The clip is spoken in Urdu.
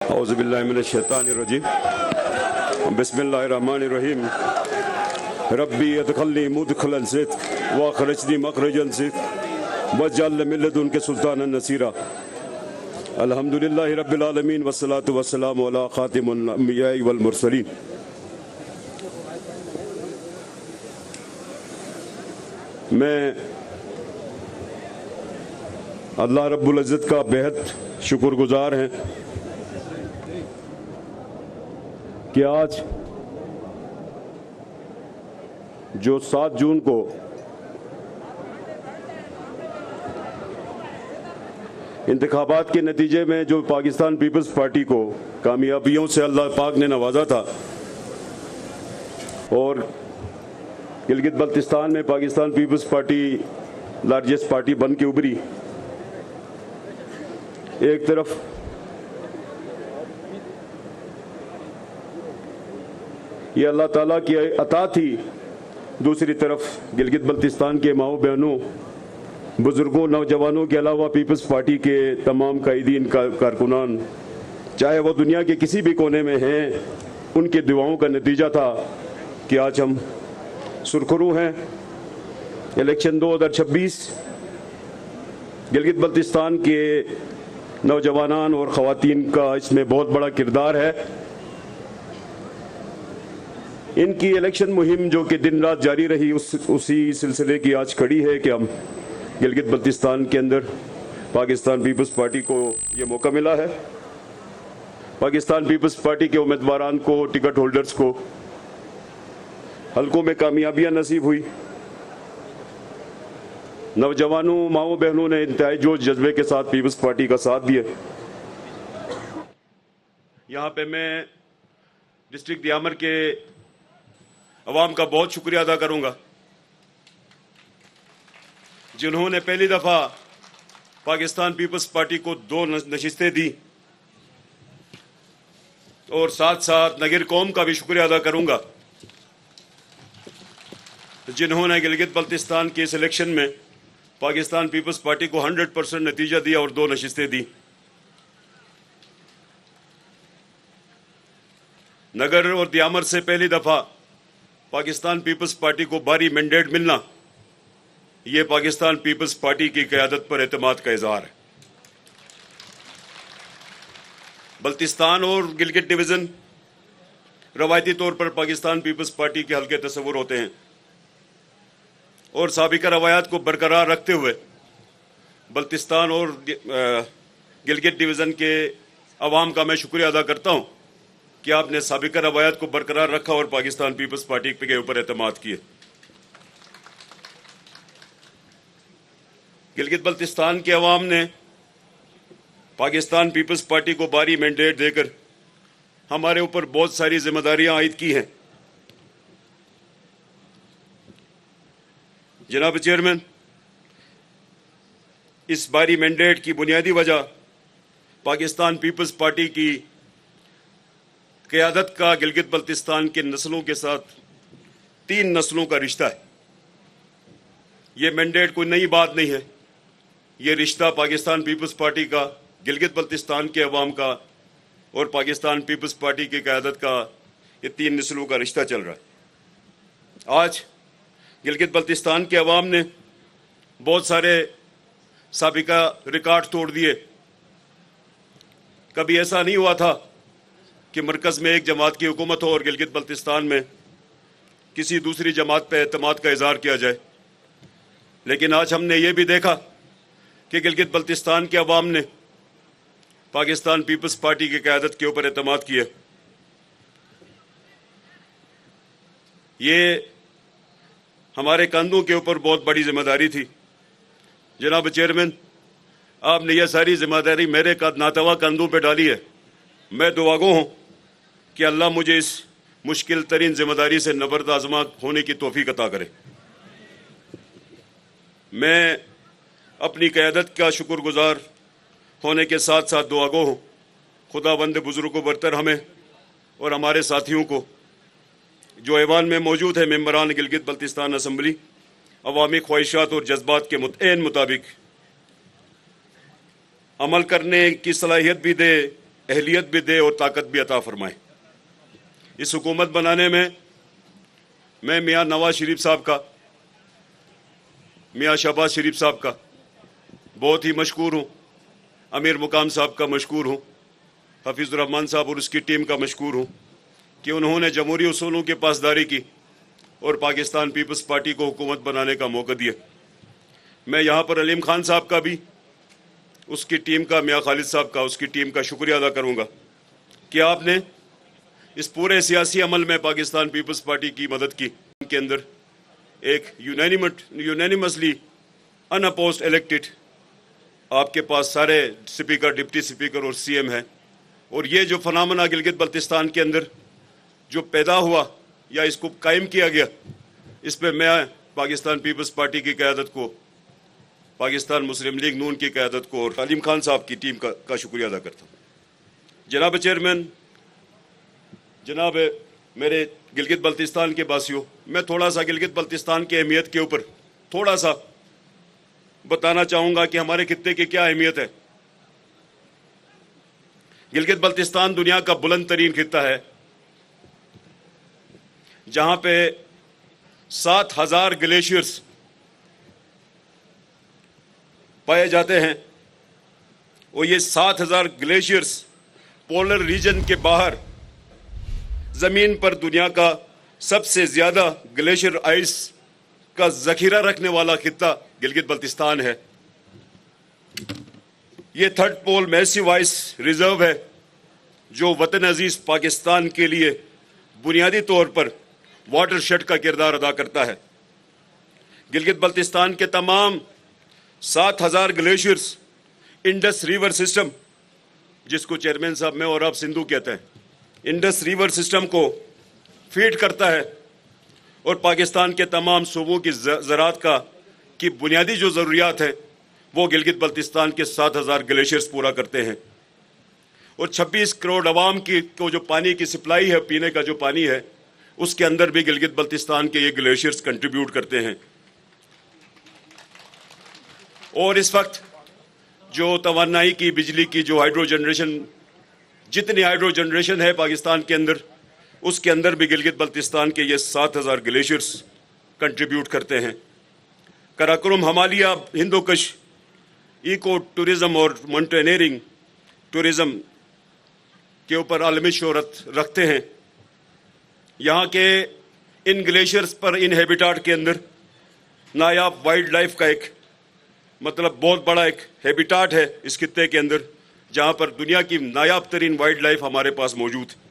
اعوذ باللہ من الشیطان الرجیم بسم اللہ الرحمن الرحیم ربی ادخلنی مدخلا صدق واخرجنی مخرجا صدق واجعل لي من لدنك سلطانا نصيرا الحمدللہ رب العالمین والصلاة والسلام علی خاتم الانبیاء والمرسلین۔ میں اللہ رب العزت کا بہت شکر گزار ہیں کہ آج جو 7 جون کو انتخابات کے نتیجے میں جو پاکستان پیپلز پارٹی کو کامیابیوں سے اللہ پاک نے نوازا تھا اور گلگت بلتستان میں پاکستان پیپلز پارٹی لارجسٹ پارٹی بن کے ابھری، ایک طرف یہ اللہ تعالیٰ کی عطا تھی، دوسری طرف گلگت بلتستان کے ماؤں بہنوں، بزرگوں، نوجوانوں کے علاوہ پیپلز پارٹی کے تمام قائدین کارکنان، چاہے وہ دنیا کے کسی بھی کونے میں ہیں، ان کے دعاؤں کا نتیجہ تھا کہ آج ہم سرخرو ہیں۔ الیکشن 2026 گلگت بلتستان کے نوجوانان اور خواتین کا اس میں بہت بڑا کردار ہے۔ ان کی الیکشن مہم جو کہ دن رات جاری رہی، اسی سلسلے کی آج کڑی ہے کہ ہم گلگت بلتستان کے اندر پاکستان پیپلز پارٹی کو یہ موقع ملا ہے۔ پاکستان پیپلز پارٹی کے امیدواران کو، ٹکٹ ہولڈرز کو حلقوں میں کامیابیاں نصیب ہوئی۔ نوجوانوں، ماؤں بہنوں نے انتہائی جوش جذبے کے ساتھ پیپلز پارٹی کا ساتھ دیا۔ یہاں پہ میں ڈسٹرکٹ دیامر کے عوام کا بہت شکریہ ادا کروں گا جنہوں نے پہلی دفعہ پاکستان پیپلز پارٹی کو 2 نشستیں دی، اور ساتھ ساتھ نگر قوم کا بھی شکریہ ادا کروں گا جنہوں نے گلگت بلتستان کے اس الیکشن میں پاکستان پیپلز پارٹی کو 100% نتیجہ دیا اور 2 نشستیں دی۔ نگر اور دیامر سے پہلی دفعہ پاکستان پیپلز پارٹی کو بھاری مینڈیٹ ملنا، یہ پاکستان پیپلز پارٹی کی قیادت پر اعتماد کا اظہار ہے۔ بلتستان اور گلگت ڈویژن روایتی طور پر پاکستان پیپلز پارٹی کے حلقے تصور ہوتے ہیں، اور سابقہ روایات کو برقرار رکھتے ہوئے بلتستان اور گلگت ڈویژن کے عوام کا میں شکریہ ادا کرتا ہوں کہ آپ نے سابقہ روایات کو برقرار رکھا اور پاکستان پیپلز پارٹی کے اوپر اعتماد کیے۔ گلگت بلتستان کے عوام نے پاکستان پیپلز پارٹی کو بھاری مینڈیٹ دے کر ہمارے اوپر بہت ساری ذمہ داریاں عائد کی ہیں۔ جناب چیئرمین، اس بھاری مینڈیٹ کی بنیادی وجہ پاکستان پیپلز پارٹی کی قیادت کا گلگت بلتستان کے نسلوں کے ساتھ 3 نسلوں کا رشتہ ہے۔ یہ مینڈیٹ کوئی نئی بات نہیں ہے، یہ رشتہ پاکستان پیپلز پارٹی کا، گلگت بلتستان کے عوام کا اور پاکستان پیپلز پارٹی کی قیادت کا، یہ 3 نسلوں کا رشتہ چل رہا ہے۔ آج گلگت بلتستان کے عوام نے بہت سارے سابقہ ریکارڈ توڑ دیے۔ کبھی ایسا نہیں ہوا تھا کہ مرکز میں ایک جماعت کی حکومت ہو اور گلگت بلتستان میں کسی دوسری جماعت پہ اعتماد کا اظہار کیا جائے، لیکن آج ہم نے یہ بھی دیکھا کہ گلگت بلتستان کے عوام نے پاکستان پیپلز پارٹی کی قیادت کے اوپر اعتماد کیا۔ یہ ہمارے کندھوں کے اوپر بہت بڑی ذمہ داری تھی۔ جناب چیئرمین، آپ نے یہ ساری ذمہ داری میرے ناتواں کندھوں پہ ڈالی ہے۔ میں دعاگو ہوں کہ اللہ مجھے اس مشکل ترین ذمہ داری سے نبرد آزما ہونے کی توفیق عطا کرے۔ میں اپنی قیادت کا شکر گزار ہونے کے ساتھ ساتھ دعاگو ہوں خداوند بزرگ و برتر ہمیں اور ہمارے ساتھیوں کو جو ایوان میں موجود ہے، ممبران گلگت بلتستان اسمبلی، عوامی خواہشات اور جذبات کے مطابق عمل کرنے کی صلاحیت بھی دے اہلیت بھی دے اور طاقت بھی عطا فرمائے۔ اس حکومت بنانے میں میاں نواز شریف صاحب کا، میاں شہباز شریف صاحب کا بہت ہی مشکور ہوں، امیر مقام صاحب کا مشکور ہوں، حفیظ الرحمان صاحب اور اس کی ٹیم کا مشکور ہوں کہ انہوں نے جمہوری اصولوں کی پاسداری کی اور پاکستان پیپلز پارٹی کو حکومت بنانے کا موقع دیا۔ میں یہاں پر علیم خان صاحب کا بھی، اس کی ٹیم کا، میاں خالد صاحب کا، اس کی ٹیم کا شکریہ ادا کروں گا کہ آپ نے اس پورے سیاسی عمل میں پاکستان پیپلز پارٹی کی مدد کی کے اندر ایک یونینیمسلی ان اپوزڈ الیکٹڈ، آپ کے پاس سارے سپیکر، ڈپٹی سپیکر اور سی ایم ہیں، اور یہ جو فنامنا گلگت بلتستان کے اندر جو پیدا ہوا یا اس کو قائم کیا گیا، اس پہ میں پاکستان پیپلز پارٹی کی قیادت کو، پاکستان مسلم لیگ نون کی قیادت کو اور علیم خان صاحب کی ٹیم کا شکریہ ادا کرتا ہوں۔ جناب چیئرمین، جناب میرے گلگت بلتستان کے باسیوں، میں تھوڑا سا گلگت بلتستان کی اہمیت کے اوپر تھوڑا سا بتانا چاہوں گا کہ ہمارے خطے کی کیا اہمیت ہے۔ گلگت بلتستان دنیا کا بلند ترین خطہ ہے، جہاں پہ 7,000 گلیشیئرز پائے جاتے ہیں، اور یہ 7,000 گلیشیئرز پولر ریجن کے باہر زمین پر دنیا کا سب سے زیادہ گلیشیئر آئس کا ذخیرہ رکھنے والا خطہ گلگت بلتستان ہے۔ یہ تھرڈ پول میسیو آئس ریزرو ہے جو وطن عزیز پاکستان کے لیے بنیادی طور پر واٹر شیڈ کا کردار ادا کرتا ہے۔ گلگت بلتستان کے تمام 7,000 گلیشیئرز انڈس ریور سسٹم، جس کو چیئرمین صاحب میں اور آپ سندھو کہتے ہیں، انڈس ریور سسٹم کو فیڈ کرتا ہے، اور پاکستان کے تمام صوبوں کی زراعت کی بنیادی جو ضروریات ہیں وہ گلگت بلتستان کے 7,000 گلیشیئرز پورا کرتے ہیں، اور 26 کروڑ عوام کو جو پانی کی سپلائی ہے، پینے کا جو پانی ہے، اس کے اندر بھی گلگت بلتستان کے یہ گلیشیئرز کنٹریبیوٹ کرتے ہیں۔ اور اس وقت جو توانائی کی، بجلی کی جو ہائیڈرو جنریشن، جتنی ہائیڈرو جنریشن ہے پاکستان کے اندر، اس کے اندر بھی گلگت بلتستان کے یہ 7,000 گلیشیئرز کنٹریبیوٹ کرتے ہیں۔ کراکرم ہمالیہ ہندوکش ایکو ٹورزم اور ماؤنٹینئرنگ ٹورزم کے اوپر عالمی شہرت رکھتے ہیں۔ یہاں کے ان گلیشیئرز پر، ان ہیبیٹاٹ کے اندر نایاب وائلڈ لائف کا ایک بہت بڑا ایک ہیبیٹاٹ ہے اس خطے کے اندر، جہاں پر دنیا کی نایاب ترین وائلڈ لائف ہمارے پاس موجود ہے۔